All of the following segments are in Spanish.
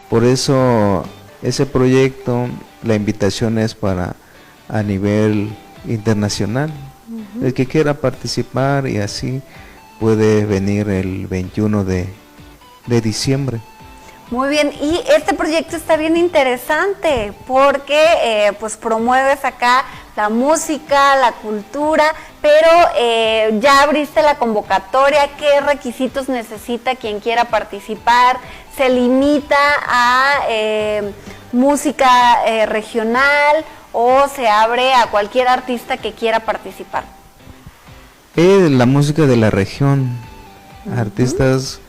Por eso ese proyecto, la invitación es para a nivel internacional. El que quiera participar y así puede venir el 21 de diciembre. Muy bien, y este proyecto está bien interesante porque pues promueves acá la música, la cultura, pero ya abriste la convocatoria. ¿Qué requisitos necesita quien quiera participar? ¿Se limita a música regional o se abre a cualquier artista que quiera participar? La música de la región, artistas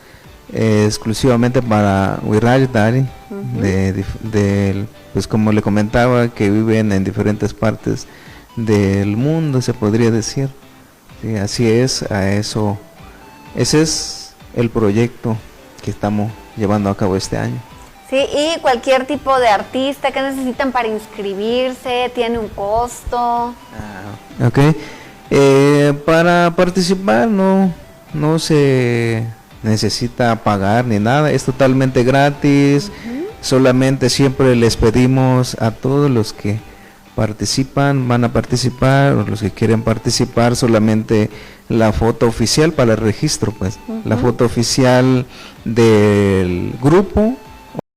exclusivamente para Wirrajtari, pues como le comentaba, que viven en diferentes partes del mundo, se podría decir. Sí, así es, a eso, ese es el proyecto que estamos llevando a cabo este año. Sí, y cualquier tipo de artista, ¿qué necesitan para inscribirse? ¿Tiene un costo? Ok, para participar no se necesita pagar ni nada, es totalmente gratis. Solamente siempre les pedimos a todos los que participan, van a participar, o los que quieren participar, solamente la foto oficial para el registro, pues, la foto oficial del grupo